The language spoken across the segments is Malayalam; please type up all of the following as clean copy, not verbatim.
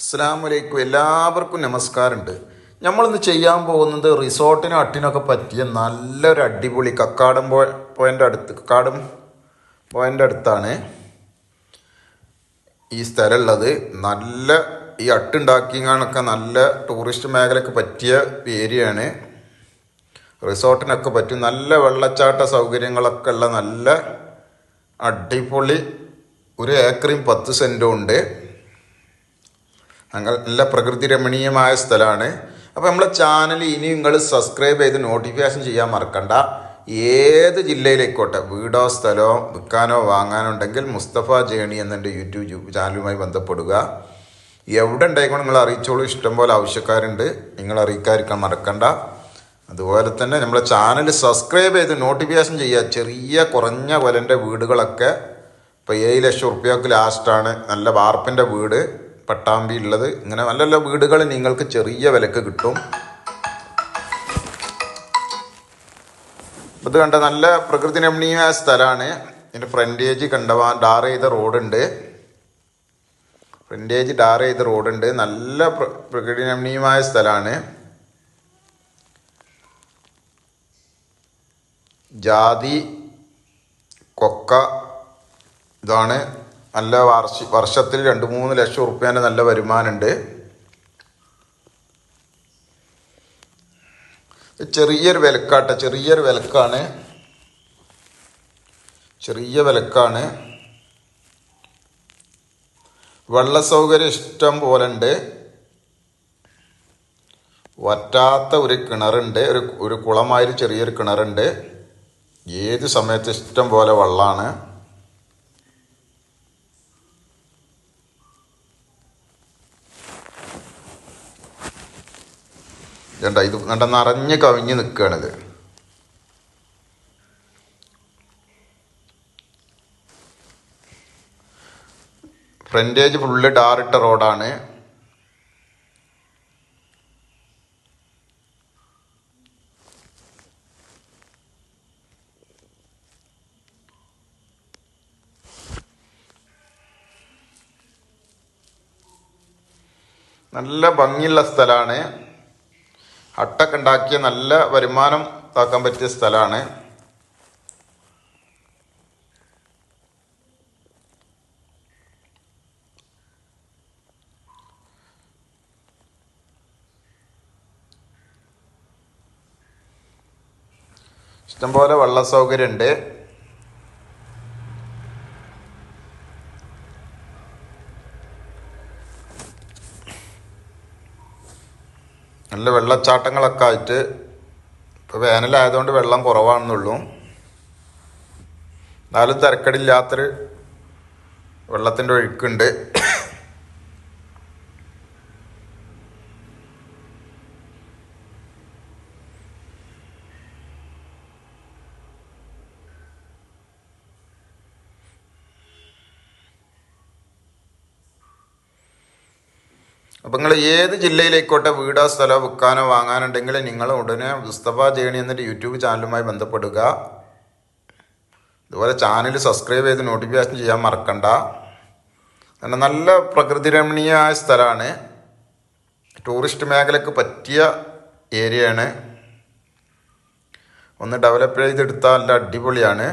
അസ്സലാമു അലൈക്കും. എല്ലാവർക്കും നമസ്കാരമുണ്ട്. നമ്മളിന്ന് ചെയ്യാൻ പോകുന്നത് റിസോർട്ടിനും അട്ടിനൊക്കെ പറ്റിയ നല്ലൊരു അടിപൊളി കക്കാടം പോയിൻ്റെ അടുത്താണ് ഈ സ്ഥലമുള്ളത്. നല്ല ഈ അട്ടുണ്ടാക്കിങ്ങാനൊക്കെ നല്ല ടൂറിസ്റ്റ് മേഖലയ്ക്ക് പറ്റിയ ഏരിയയാണ്. റിസോർട്ടിനൊക്കെ പറ്റും. നല്ല വെള്ളച്ചാട്ട സൗകര്യങ്ങളൊക്കെ ഉള്ള നല്ല അടിപൊളി 1 ഏക്കറും 10 സെൻറ്റും ഉണ്ട്. അങ്ങനെ നല്ല പ്രകൃതി രമണീയമായ സ്ഥലമാണ്. അപ്പോൾ നമ്മളെ ചാനൽ ഇനി നിങ്ങൾ സബ്സ്ക്രൈബ് ചെയ്ത് നോട്ടിഫിക്കേഷൻ ചെയ്യാൻ മറക്കണ്ട. ഏത് ജില്ലയിലേക്കോട്ടെ വീടോ സ്ഥലമോ വിൽക്കാനോ വാങ്ങാനോ ഉണ്ടെങ്കിൽ മുസ്തഫ ജേണി എന്നെ യൂട്യൂബ് ചാനലുമായി ബന്ധപ്പെടുക. എവിടെ ഉണ്ടായിക്കോണം നിങ്ങൾ അറിയിച്ചോളൂ. ഇഷ്ടംപോലെ ആവശ്യക്കാരുണ്ട്, നിങ്ങൾ അറിയിക്കാതിരിക്കാൻ മറക്കണ്ട. അതുപോലെ തന്നെ നമ്മളെ ചാനൽ സബ്സ്ക്രൈബ് ചെയ്ത് നോട്ടിഫിക്കേഷൻ ചെയ്യുക. ചെറിയ കുറഞ്ഞ വിലൻ്റെ വീടുകളൊക്കെ ഇപ്പോൾ 7 ലക്ഷം ഉറുപ്പ്യക്ക് ലാസ്റ്റാണ്. നല്ല വാർപ്പിൻ്റെ വീട് പട്ടാമ്പി ഉള്ളത്. ഇങ്ങനെ നല്ല നല്ല വീടുകൾ നിങ്ങൾക്ക് ചെറിയ വിലക്ക് കിട്ടും. ഇത് കണ്ട നല്ല പ്രകൃതി രമണീയമായ സ്ഥലമാണ്. ഇതിൻ്റെ ഫ്രണ്ടേജ് കണ്ടവാൻ ടാർ ചെയ്ത റോഡുണ്ട്. നല്ല പ്രകൃതി രമണീയമായ സ്ഥലമാണ്. ജാതി കൊക്ക ഇതാണ്. നല്ല വർഷത്തിൽ 2-3 ലക്ഷം ഉറുപ്പ്യേൻ്റെ നല്ല വരുമാനമുണ്ട്. ചെറിയൊരു വിലക്കാണ്. വെള്ള സൗകര്യം ഇഷ്ടം പോലെ ഉണ്ട്. വറ്റാത്ത ഒരു കിണറുണ്ട്. ഒരു കുളമായൊരു ചെറിയൊരു കിണറുണ്ട്. ഏത് സമയത്ത് ഇഷ്ടം പോലെ വെള്ളമാണ്. ഇത് നിറഞ്ഞ് കവിഞ്ഞ് നിൽക്കുകയാണിത്. ഫ്രണ്ടേജ് ഫുള്ള് ടാറിട്ട റോഡാണ്. നല്ല ഭംഗിയുള്ള സ്ഥലമാണ്. ഹട്ടൊക്കെ ഉണ്ടാക്കിയ നല്ല വരുമാനം ആക്കാൻ പറ്റിയ സ്ഥലമാണ്. ഇഷ്ടംപോലെ വെള്ള സൗകര്യം ഉണ്ട്. നല്ല വെള്ളച്ചാട്ടങ്ങളൊക്കെ ആയിട്ട്. ഇപ്പോൾ വേനലായതുകൊണ്ട് വെള്ളം കുറവാണെന്നുള്ളൂ. എന്നാലും തിരക്കടില്ലാത്തൊരു വെള്ളത്തിൻ്റെ ഒഴുക്കുണ്ട്. അപ്പം നിങ്ങൾ ഏത് ജില്ലയിലേക്കോട്ടെ വീടോ സ്ഥലമോ വിൽക്കാനോ വാങ്ങാനുണ്ടെങ്കിൽ നിങ്ങൾ ഉടനെ മുസ്തഫ ജേണി എന്നൊരു യൂട്യൂബ് ചാനലുമായി ബന്ധപ്പെടുക. അതുപോലെ ചാനൽ സബ്സ്ക്രൈബ് ചെയ്ത് നോട്ടിഫിക്കേഷൻ ചെയ്യാൻ മറക്കണ്ട. കാരണം നല്ല പ്രകൃതി രമണീയമായ സ്ഥലമാണ്. ടൂറിസ്റ്റ് മേഖലയ്ക്ക് പറ്റിയ ഏരിയയാണ്. ഒന്ന് ഡെവലപ്പ് ചെയ്തെടുത്താൽ നല്ല അടിപൊളിയാണ്.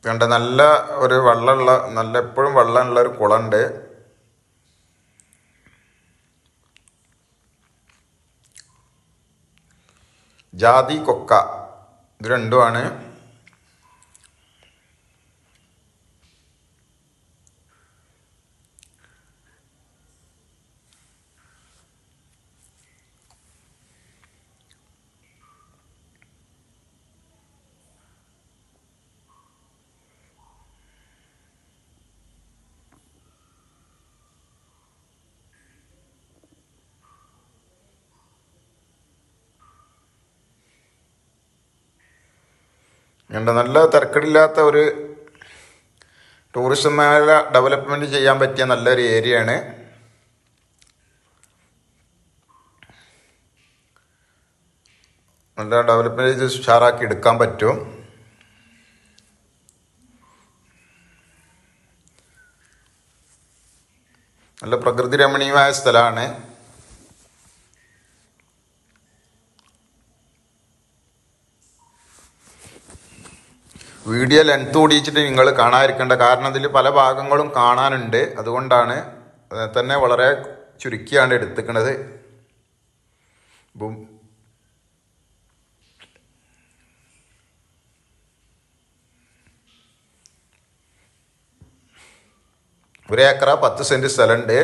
കണ്ട നല്ല ഒരു വെള്ളമുള്ള നല്ല എപ്പോഴും വെള്ളമുള്ള ഒരു കുളമുണ്ട്. ജാതി കൊക്ക ഇത് രണ്ടുമാണ്. ഉണ്ട്. നല്ല തിരക്കടില്ലാത്ത ഒരു ടൂറിസം മേഖല ഡെവലപ്മെൻറ്റ് ചെയ്യാൻ പറ്റിയ നല്ലൊരു ഏരിയയാണ്. നല്ല ഡെവലപ്മെൻറ്റ് ചെയ്ത് ഉഷാറാക്കി എടുക്കാൻ പറ്റും. നല്ല പ്രകൃതി രമണീയമായ സ്ഥലമാണ്. വീഡിയോ ലെങ്ത് കൂടിച്ചിട്ട് നിങ്ങൾ കാണാതിരിക്കേണ്ട, കാരണം അതിൽ പല ഭാഗങ്ങളും കാണാനുണ്ട്. അതുകൊണ്ടാണ് തന്നെ വളരെ ചുരുക്കിയാണ് എടുത്തിക്കണത്. ഒരു ഏക്കറ 10 സെൻറ്റ് സ്ഥലമുണ്ട്.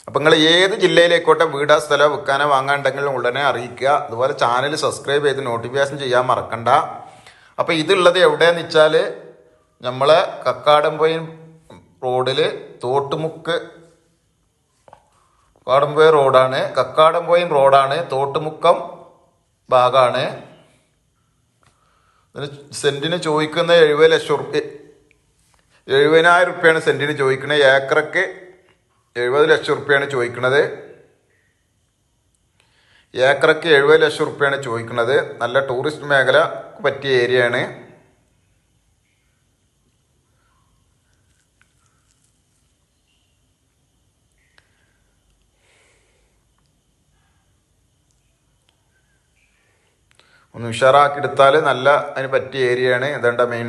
അപ്പം നിങ്ങൾ ഏത് ജില്ലയിലേക്കോട്ടെ വീടാ സ്ഥലം വിൽക്കാനോ വാങ്ങാനുണ്ടെങ്കിലും ഉടനെ അറിയിക്കുക. അതുപോലെ ചാനൽ സബ്സ്ക്രൈബ് ചെയ്ത് നോട്ടിഫിക്കേഷൻ ചെയ്യാൻ മറക്കണ്ട. അപ്പോൾ ഇതുള്ളത് എവിടെയെന്ന് വെച്ചാൽ നമ്മളെ കക്കാടംപൊയിൽ റോഡിൽ കക്കാടംപൊയിൽ റോഡാണ്. കക്കാടംപൊയിൽ റോഡാണ്, തോട്ടുമുക്കം ഭാഗമാണ്. സെൻറ്റിന് ചോദിക്കുന്ന 70 ലക്ഷം റുപ്യ, 70,000 റുപ്യാണ് സെൻറ്റിന് ചോദിക്കുന്നത്. ഏക്കറക്ക് 70 ലക്ഷം റുപ്യാണ് ചോദിക്കുന്നത്. ഏക്കറക്ക് 70 ലക്ഷം റുപ്യാണ് ചോദിക്കുന്നത്. നല്ല ടൂറിസ്റ്റ് മേഖല പറ്റിയ ഏരിയയാണ്. ഒന്ന് ഉഷാറാക്കി എടുത്താൽ നല്ല അതിന് പറ്റിയ ഏരിയയാണ്. ഇതേണ്ട മെയിൻ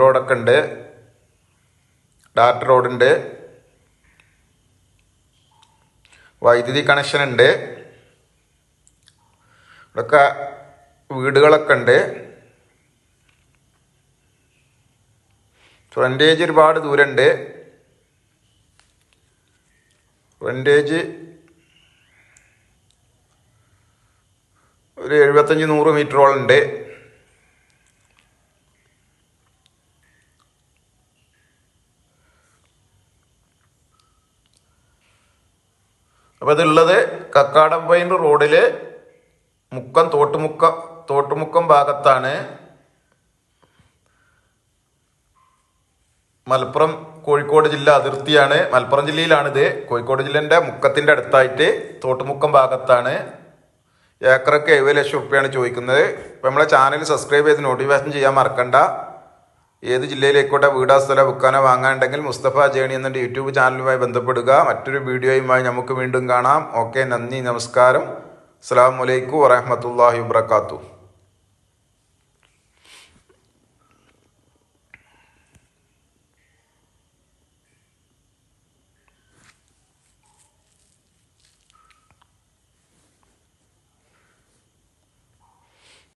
റോഡൊക്കെ ഉണ്ട്, ഡാർട്ട് റോഡുണ്ട്, വൈദ്യുതി കണക്ഷൻ ഉണ്ട്, ഇവിടെയൊക്കെ വീടുകളൊക്കെ ഉണ്ട്. ഫ്രണ്ടേജ് ഒരുപാട് ദൂരമുണ്ട്. ഫ്രണ്ടേജ് ഒരു 75-100 മീറ്ററോളം ഉണ്ട്. അപ്പോൾ ഇതുള്ളത് കക്കാടംപൊയിൽ റോഡിൽ തോട്ടുമുക്കം ഭാഗത്താണ്. മലപ്പുറം കോഴിക്കോട് ജില്ല അതിർത്തിയാണ്. മലപ്പുറം ജില്ലയിലാണിത്. കോഴിക്കോട് ജില്ലേൻ്റെ മുക്കത്തിൻ്റെ അടുത്തായിട്ട് തോട്ടുമുക്കം ഭാഗത്താണ്. ഏക്കറക്ക് 70 ലക്ഷം റുപ്യാണ് ചോദിക്കുന്നത്. അപ്പോൾ നമ്മളെ ചാനൽ സബ്സ്ക്രൈബ് ചെയ്ത് നോട്ടിഫിക്കേഷൻ ചെയ്യാൻ മറക്കണ്ട. ഏത് ജില്ലയിലേക്കോട്ടെ വീടാ സ്ഥലം വിൽക്കാനോ വാങ്ങാനുണ്ടെങ്കിൽ മുസ്തഫ ജേണി എന്ന യൂട്യൂബ് ചാനലുമായി ബന്ധപ്പെടുക. മറ്റൊരു വീഡിയോയുമായി നമുക്ക് വീണ്ടും കാണാം. ഓക്കെ, നന്ദി, നമസ്കാരം. അസ്സലാമു അലൈക്കും വറഹ്മത്തുള്ളാഹി വബറകാതുഹു.